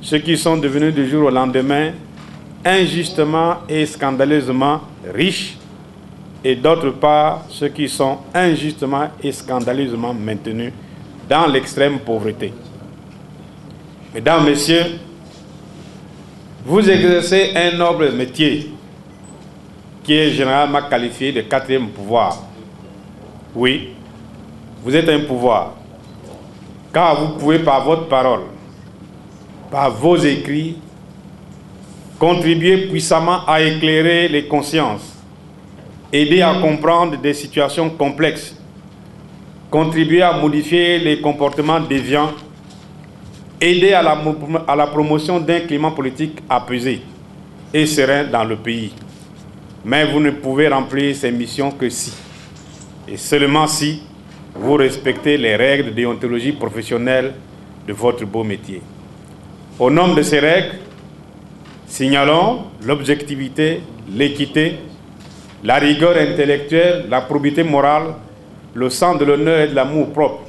ceux qui sont devenus du jour au lendemain injustement et scandaleusement riches, et d'autre part ceux qui sont injustement et scandaleusement maintenus dans l'extrême pauvreté. Mesdames, Messieurs, vous exercez un noble métier qui est généralement qualifié de quatrième pouvoir. Oui, vous êtes un pouvoir, car vous pouvez par votre parole, par vos écrits, contribuer puissamment à éclairer les consciences, aider à comprendre des situations complexes, contribuer à modifier les comportements déviants, aider à la promotion d'un climat politique apaisé et serein dans le pays. Mais vous ne pouvez remplir ces missions que si, et seulement si, vous respectez les règles de déontologie professionnelle de votre beau métier. Au nom de ces règles, signalons l'objectivité, l'équité, la rigueur intellectuelle, la probité morale, le sens de l'honneur et de l'amour propre.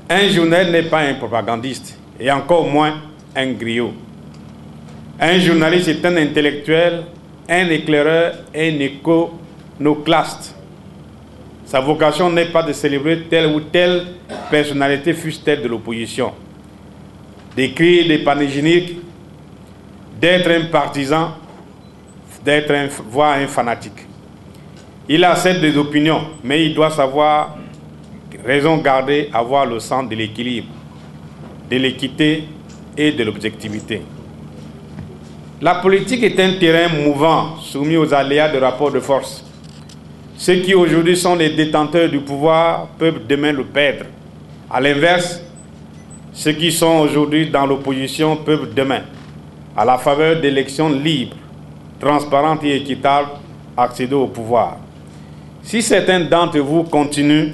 Un journal n'est pas un propagandiste, et encore moins un griot. Un journaliste est un intellectuel, un éclaireur, un iconoclaste. Sa vocation n'est pas de célébrer telle ou telle personnalité, fût-elle de l'opposition, d'écrire des panégyriques, d'être un partisan, voire un fanatique. Il accepte des opinions, mais il doit savoir raison garder, avoir le sens de l'équilibre, de l'équité et de l'objectivité. La politique est un terrain mouvant, soumis aux aléas de rapports de force. Ceux qui aujourd'hui sont les détenteurs du pouvoir peuvent demain le perdre. À l'inverse, ceux qui sont aujourd'hui dans l'opposition peuvent demain, à la faveur d'élections libres, transparentes et équitables, accéder au pouvoir. Si certains d'entre vous continuent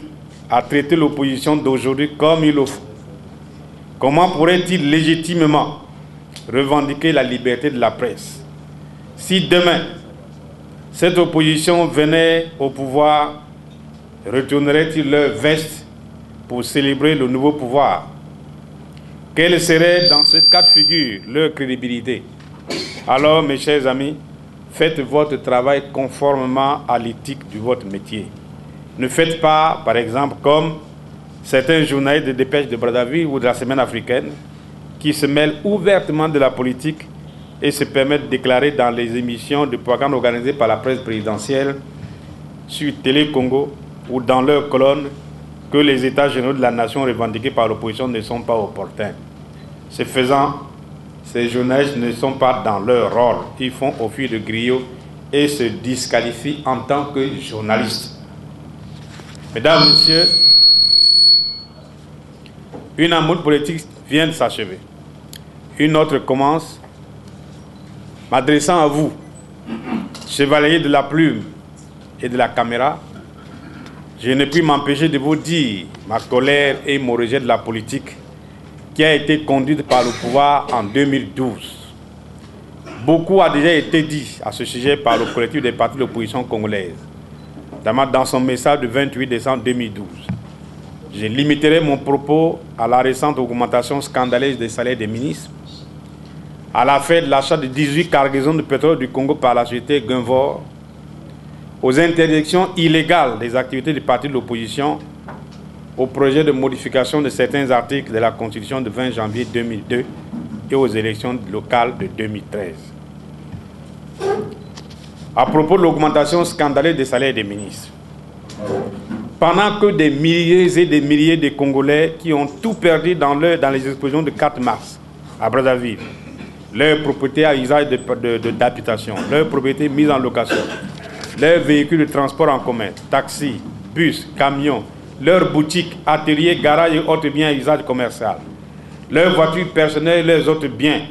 à traiter l'opposition d'aujourd'hui comme il le faut, comment pourrait-il légitimement revendiquer la liberté de la presse? Si demain, cette opposition venait au pouvoir, retournerait-ils leur veste pour célébrer le nouveau pouvoir? Quelle serait dans ce cas de figure leur crédibilité? Alors, mes chers amis, faites votre travail conformément à l'éthique de votre métier. Ne faites pas, par exemple, comme certains journalistes de Dépêche de Brazzaville ou de la Semaine africaine qui se mêlent ouvertement de la politique et se permettent de déclarer dans les émissions de propagande organisées par la presse présidentielle sur Télé Congo ou dans leurs colonnes que les états généraux de la nation revendiqués par l'opposition ne sont pas opportuns. Ce faisant, ces journalistes ne sont pas dans leur rôle. Ils font office de griot et se disqualifient en tant que journalistes. Mesdames, Messieurs, une amour politique vient de s'achever. Une autre commence. M'adressant à vous, chevalier de la plume et de la caméra, je ne puis m'empêcher de vous dire ma colère et mon rejet de la politique qui a été conduite par le pouvoir en 2012. Beaucoup a déjà été dit à ce sujet par le collectif des partis de l'opposition congolaise, notamment dans son message du 28 décembre 2012. Je limiterai mon propos à la récente augmentation scandaleuse des salaires des ministres, à l'affaire de l'achat de 18 cargaisons de pétrole du Congo par la société Gunvor, aux interdictions illégales des activités des partis de l'opposition, au projet de modification de certains articles de la Constitution du 20 janvier 2002 et aux élections locales de 2013. À propos de l'augmentation scandaleuse des salaires des ministres, pendant que des milliers et des milliers de Congolais qui ont tout perdu dans les explosions de 4 mars à Brazzaville, leurs propriétés à usage d'habitation, leurs propriétés mises en location, leurs véhicules de transport en commun, taxis, bus, camions, leurs boutiques, ateliers, garages et autres biens à usage commercial, leurs voitures personnelles et leurs autres biens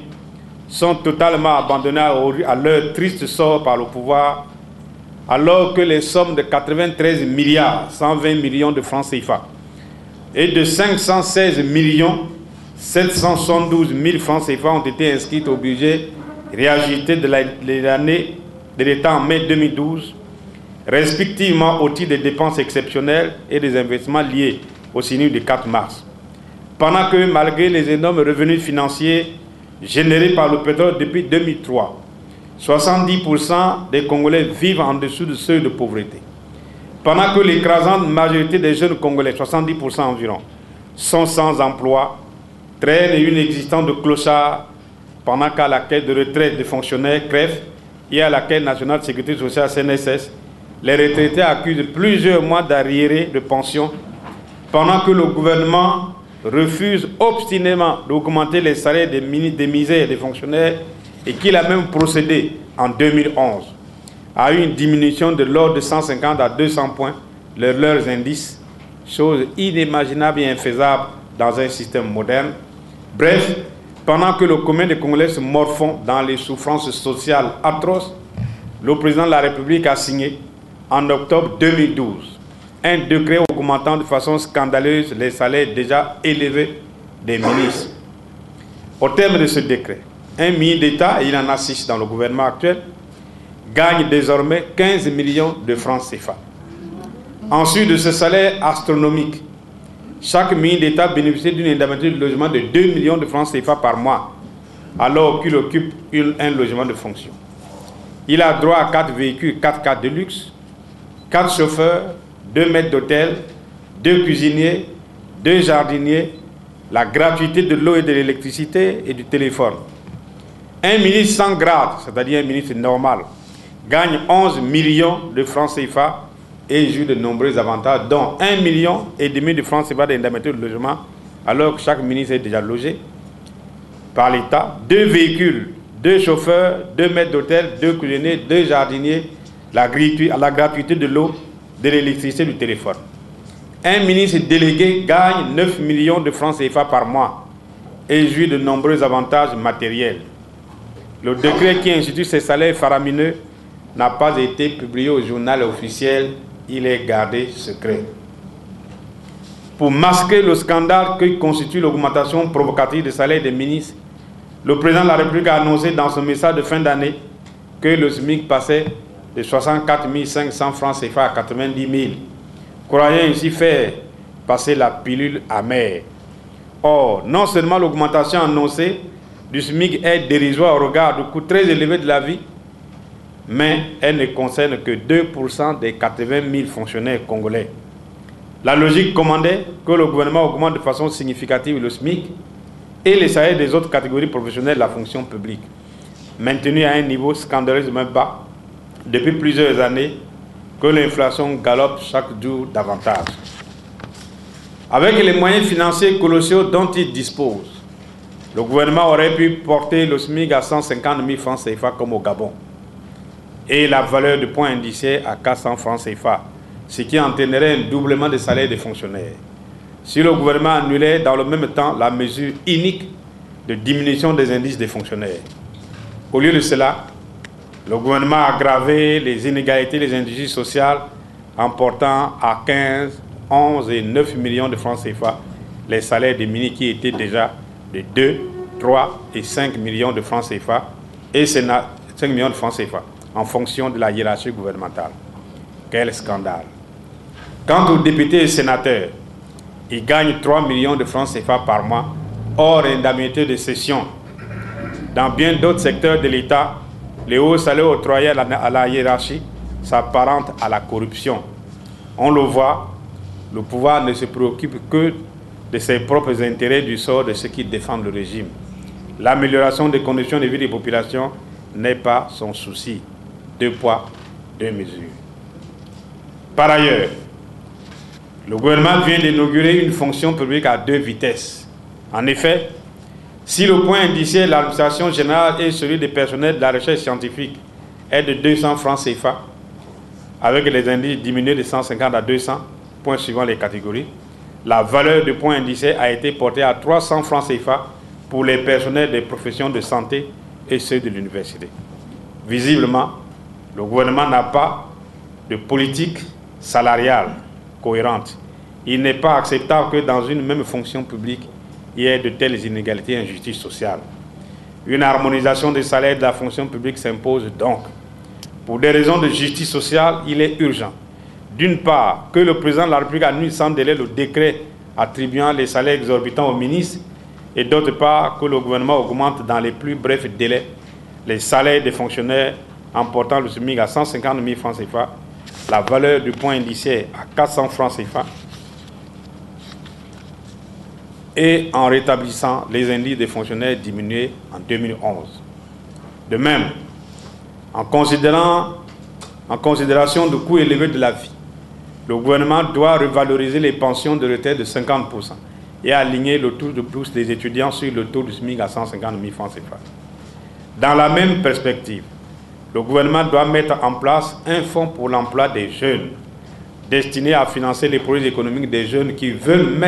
sont totalement abandonnés à leur triste sort par le pouvoir, alors que les sommes de 93 milliards 120 millions de francs CFA et de 516 millions 772 000 francs CFA ont été inscrites au budget réajusté de l'année de l'État en mai 2012, respectivement au titre des dépenses exceptionnelles et des investissements liés au sinistre du 4 mars. pendant que malgré les énormes revenus financiers générés par le pétrole depuis 2003, 70% des Congolais vivent en dessous du seuil de pauvreté. Pendant que l'écrasante majorité des jeunes Congolais, 70% environ, sont sans emploi, traînent une existence de clochard, pendant qu'à la caisse de retraite des fonctionnaires CREF et à la caisse nationale de sécurité sociale CNSS, les retraités accusent plusieurs mois d'arriérés de pension, pendant que le gouvernement refuse obstinément d'augmenter les salaires des misères des fonctionnaires et qu'il a même procédé en 2011 à une diminution de l'ordre de 150 à 200 points de leurs indices, chose inimaginable et infaisable dans un système moderne. Bref, pendant que le commun des Congolais se morfond dans les souffrances sociales atroces, le président de la République a signé en octobre 2012 un décret augmentant de façon scandaleuse les salaires déjà élevés des ministres. Au terme de ce décret, un ministre d'État, et il en a 6 dans le gouvernement actuel, gagne désormais 15 millions de francs CFA. Ensuite de ce salaire astronomique, chaque ministre d'État bénéficie d'une indemnité de logement de 2 millions de francs CFA par mois, alors qu'il occupe un logement de fonction. Il a droit à 4 véhicules 4x4 de luxe, 4 chauffeurs, 2 maîtres d'hôtel, 2 cuisiniers, 2 jardiniers, la gratuité de l'eau et de l'électricité et du téléphone. Un ministre sans grade, c'est-à-dire un ministre normal, gagne 11 millions de francs CFA et jouit de nombreux avantages, dont 1,5 million de francs CFA d'indemnité de logement, alors que chaque ministre est déjà logé par l'État, 2 véhicules, 2 chauffeurs, 2 maîtres d'hôtel, 2 cuisiniers, 2 jardiniers, la gratuité de l'eau, de l'électricité et du téléphone. Un ministre délégué gagne 9 millions de francs CFA par mois et jouit de nombreux avantages matériels. Le décret qui institue ces salaires faramineux n'a pas été publié au journal officiel, il est gardé secret. Pour masquer le scandale que constitue l'augmentation provocative des salaires des ministres, le président de la République a annoncé dans son message de fin d'année que le SMIC passait de 64 500 francs CFA à 90 000, croyant ainsi faire passer la pilule amère. Or, non seulement l'augmentation annoncée du SMIC est dérisoire au regard du coût très élevé de la vie, mais elle ne concerne que 2% des 80 000 fonctionnaires congolais. La logique commandait que le gouvernement augmente de façon significative le SMIC et les salaires des autres catégories professionnelles de la fonction publique, maintenus à un niveau scandaleusement bas depuis plusieurs années, que l'inflation galope chaque jour davantage. Avec les moyens financiers colossaux dont il dispose, le gouvernement aurait pu porter le SMIC à 150 000 francs CFA comme au Gabon et la valeur du point indiciaire à 400 francs CFA, ce qui entraînerait un doublement des salaires des fonctionnaires. Si le gouvernement annulait dans le même temps la mesure unique de diminution des indices des fonctionnaires. Au lieu de cela, le gouvernement a aggravé les inégalités des injustices sociales en portant à 15, 11 et 9 millions de francs CFA les salaires des ministres qui étaient déjà de 2, 3 et 5 millions de francs CFA et 5 millions de francs CFA en fonction de la hiérarchie gouvernementale. Quel scandale! Quant aux députés et sénateurs, ils gagnent 3 millions de francs CFA par mois, hors indemnité de cession. Dans bien d'autres secteurs de l'État, les hauts salaires octroyés à la hiérarchie s'apparentent à la corruption. On le voit, le pouvoir ne se préoccupe que de ses propres intérêts du sort de ceux qui défendent le régime. L'amélioration des conditions de vie des populations n'est pas son souci. 2 poids, 2 mesures. Par ailleurs, le gouvernement vient d'inaugurer une fonction publique à 2 vitesses. En effet, si le point indiciaire de l'administration générale et celui des personnels de la recherche scientifique est de 200 francs CFA, avec les indices diminués de 150 à 200, points suivant les catégories, la valeur du point indiciaire a été portée à 300 francs CFA pour les personnels des professions de santé et ceux de l'université. Visiblement, le gouvernement n'a pas de politique salariale cohérente. Il n'est pas acceptable que dans une même fonction publique, il y ait de telles inégalités et injustices sociales. Une harmonisation des salaires de la fonction publique s'impose donc. Pour des raisons de justice sociale, il est urgent, d'une part, que le président de la République annule sans délai le décret attribuant les salaires exorbitants aux ministres, et d'autre part que le gouvernement augmente dans les plus brefs délais les salaires des fonctionnaires en portant le SMIC à 150 000 francs CFA, la valeur du point indiciaire à 400 francs CFA et en rétablissant les indices des fonctionnaires diminués en 2011. De même, en considération du coût élevé de la vie, le gouvernement doit revaloriser les pensions de retraite de 50% et aligner le taux de bourse des étudiants sur le taux du SMIC à 150 000 francs CFA. Dans la même perspective, le gouvernement doit mettre en place un fonds pour l'emploi des jeunes, destiné à financer les projets économiques des jeunes qui veulent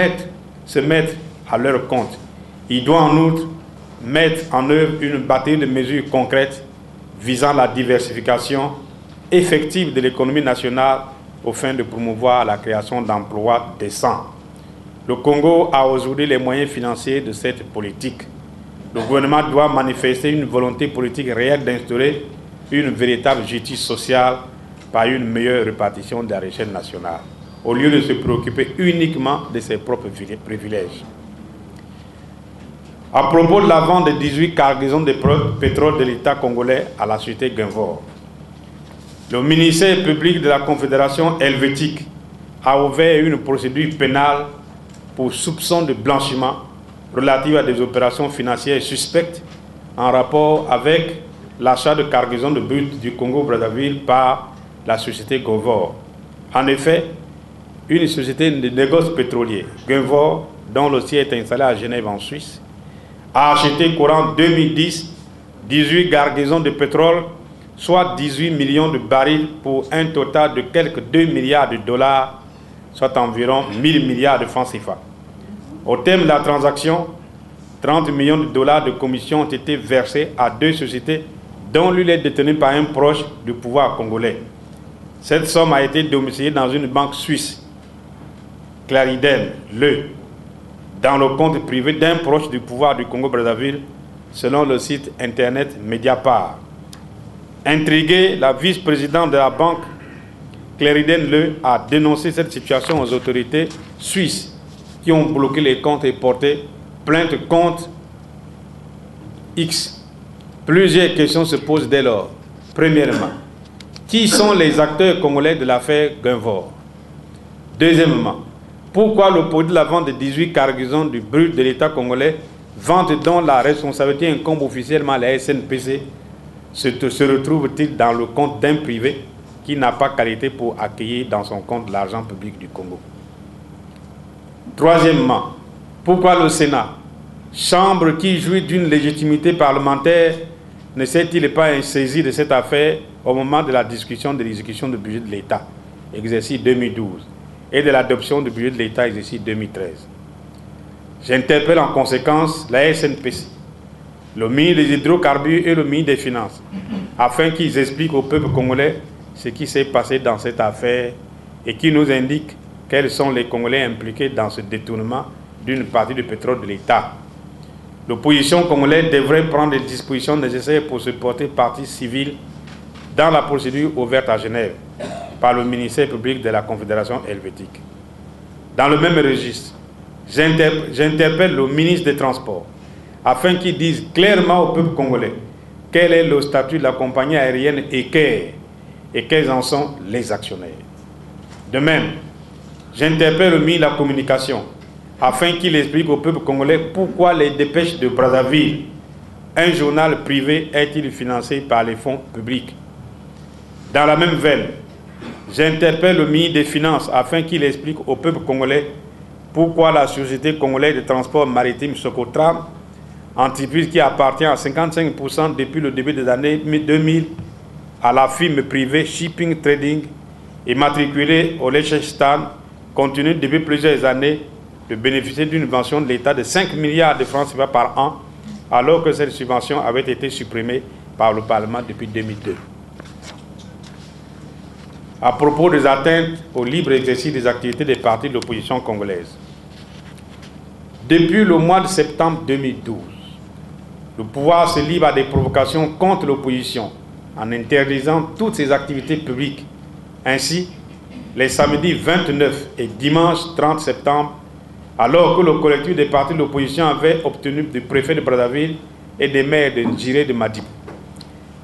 se mettre à leur compte. Il doit en outre mettre en œuvre une batterie de mesures concrètes visant la diversification effective de l'économie nationale au fin de promouvoir la création d'emplois décents. Le Congo a aujourd'hui les moyens financiers de cette politique. Le gouvernement doit manifester une volonté politique réelle d'instaurer une véritable justice sociale par une meilleure répartition de la richesse nationale, au lieu de se préoccuper uniquement de ses propres privilèges. À propos de la vente de 18 cargaisons de pétrole de l'État congolais à la société Gunvor, le ministère public de la Confédération helvétique a ouvert une procédure pénale pour soupçon de blanchiment relative à des opérations financières suspectes en rapport avec l'achat de cargaisons de brut du Congo-Brazzaville par la société Gunvor. En effet, une société de négoce pétrolier, Gunvor, dont le siège est installé à Genève en Suisse, a acheté courant 2010 18 cargaisons de pétrole, soit 18 millions de barils pour un total de quelques 2 milliards de dollars, soit environ 1000 milliards de francs CFA. Au terme de la transaction, 30 millions de dollars de commissions ont été versés à 2 sociétés dont l'une est détenue par un proche du pouvoir congolais. Cette somme a été domiciliée dans une banque suisse, Clariden, dans le compte privé d'un proche du pouvoir du Congo-Brazzaville, selon le site internet Mediapart. Intriguée, la vice-présidente de la banque, Clariden a dénoncé cette situation aux autorités suisses qui ont bloqué les comptes et porté plainte contre X. Plusieurs questions se posent dès lors. Premièrement, qui sont les acteurs congolais de l'affaire Gunvor? Deuxièmement, pourquoi le produit de la vente de 18 cargaisons du brut de l'État congolais, vente dont la responsabilité incombe officiellement à la SNPC, se retrouve-t-il dans le compte d'un privé qui n'a pas qualité pour accueillir dans son compte l'argent public du Congo? Troisièmement, pourquoi le Sénat, chambre qui jouit d'une légitimité parlementaire, ne s'est-il pas saisi de cette affaire au moment de la discussion de l'exécution du budget de l'État, exercice 2012, et de l'adoption du budget de l'État, exercice 2013? J'interpelle en conséquence la SNPC, le ministre des Hydrocarbures et le ministre des Finances, afin qu'ils expliquent au peuple congolais ce qui s'est passé dans cette affaire et qu'ils nous indiquent quels sont les Congolais impliqués dans ce détournement d'une partie du pétrole de l'État. L'opposition congolaise devrait prendre les dispositions nécessaires pour se porter partie civile dans la procédure ouverte à Genève par le ministère public de la Confédération helvétique. Dans le même registre, j'interpelle le ministre des Transports afin qu'il dise clairement au peuple congolais quel est le statut de la compagnie aérienne Equair et quels en sont les actionnaires. De même, j'interpelle le ministre de la Communication afin qu'il explique au peuple congolais pourquoi les dépêches de Brazzaville, un journal privé, est-il financé par les fonds publics. Dans la même veine, j'interpelle le ministre des Finances afin qu'il explique au peuple congolais pourquoi la société congolaise de transport maritime Socotram, entreprise qui appartient à 55% depuis le début des années 2000 à la firme privée Shipping Trading, est matriculée au Liechtenstein, continue depuis plusieurs années de bénéficier d'une subvention de l'État de 5 milliards de francs CFA par an, alors que cette subvention avait été supprimée par le Parlement depuis 2002. À propos des atteintes au libre exercice des activités des partis de l'opposition congolaise, depuis le mois de septembre 2012, le pouvoir se livre à des provocations contre l'opposition en interdisant toutes ses activités publiques. Ainsi, les samedis 29 et dimanche 30 septembre, alors que le collectif des partis de l'opposition avait obtenu du préfet de Brazzaville et des maires de Ndjiré de Madiba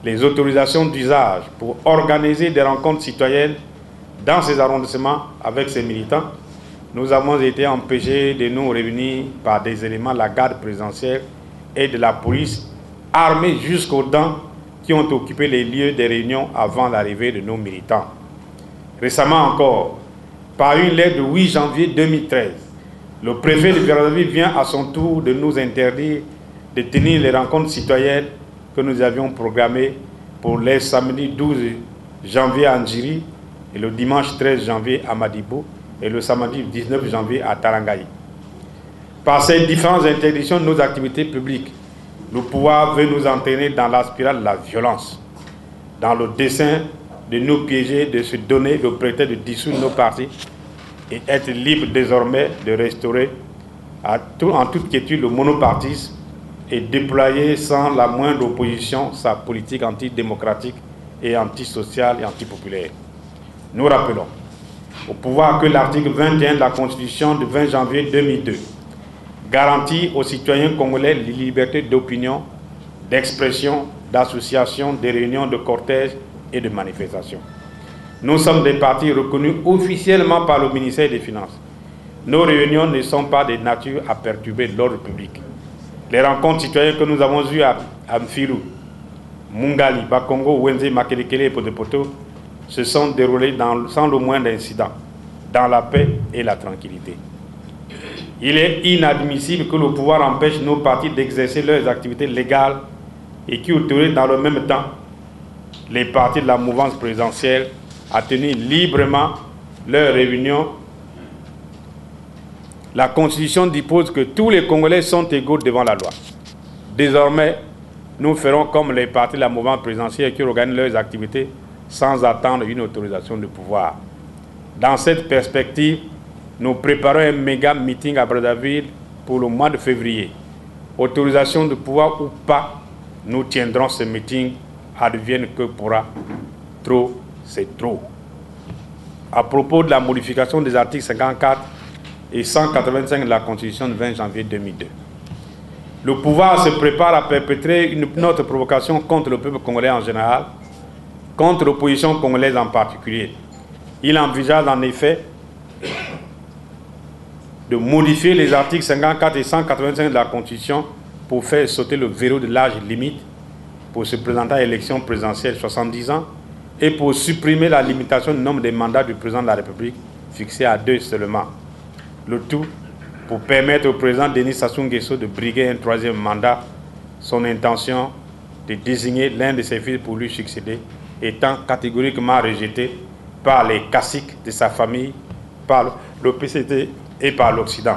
les autorisations d'usage pour organiser des rencontres citoyennes dans ces arrondissements avec ces militants, nous avons été empêchés de nous réunir par des éléments de la garde présidentielle et de la police armés jusqu'aux dents qui ont occupé les lieux des réunions avant l'arrivée de nos militants. Récemment encore, par une lettre du 8 janvier 2013, le préfet de Brazzaville vient à son tour de nous interdire de tenir les rencontres citoyennes que nous avions programmées pour les samedis 12 janvier à Ndjiri et le dimanche 13 janvier à Madibou et le samedi 19 janvier à Tarangaï. Par ces différentes interdictions de nos activités publiques, le pouvoir veut nous entraîner dans la spirale de la violence, dans le dessein de nous piéger, de se donner le prétexte de dissoudre nos partis et être libre désormais de restaurer en toute quiétude le monopartisme et déployer sans la moindre opposition sa politique antidémocratique et antisociale et antipopulaire. Nous rappelons au pouvoir que l'article 21 de la Constitution du 20 janvier 2002 garantit aux citoyens congolais les libertés d'opinion, d'expression, d'association, de réunions, de cortèges et de manifestations. Nous sommes des partis reconnus officiellement par le ministère des Finances. Nos réunions ne sont pas de nature à perturber l'ordre public. Les rencontres citoyennes que nous avons eues à Mfilou, Mungali, Bakongo, Wenze, Makelekele et Potepoto se sont déroulées sans le moindre incident, dans la paix et la tranquillité. Il est inadmissible que le pouvoir empêche nos partis d'exercer leurs activités légales et qui autorise dans le même temps les partis de la mouvance présidentielle à tenir librement leurs réunions. La Constitution dispose que tous les Congolais sont égaux devant la loi. Désormais, nous ferons comme les partis de la mouvance présidentielle qui organisent leurs activités sans attendre une autorisation du pouvoir. Dans cette perspective, nous préparons un méga meeting à Brazzaville pour le mois de février. Autorisation du pouvoir ou pas, nous tiendrons ce meeting, advienne que pourra. Trop, c'est trop. À propos de la modification des articles 54 et 185 de la Constitution du 20 janvier 2002. Le pouvoir se prépare à perpétrer une autre provocation contre le peuple congolais en général, contre l'opposition congolaise en particulier. Il envisage en effet de modifier les articles 54 et 185 de la Constitution pour faire sauter le verrou de l'âge limite pour se présenter à l'élection présidentielle 70 ans et pour supprimer la limitation du nombre de mandats du président de la République fixé à 2 seulement. Le tout pour permettre au président Denis Sassou Nguesso de briguer un 3e mandat, son intention de désigner l'un de ses fils pour lui succéder étant catégoriquement rejetée par les caciques de sa famille, par le PCT et par l'Occident.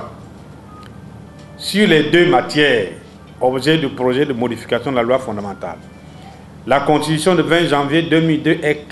Sur les deux matières, objet du projet de modification de la loi fondamentale, la Constitution du 20 janvier 2002 est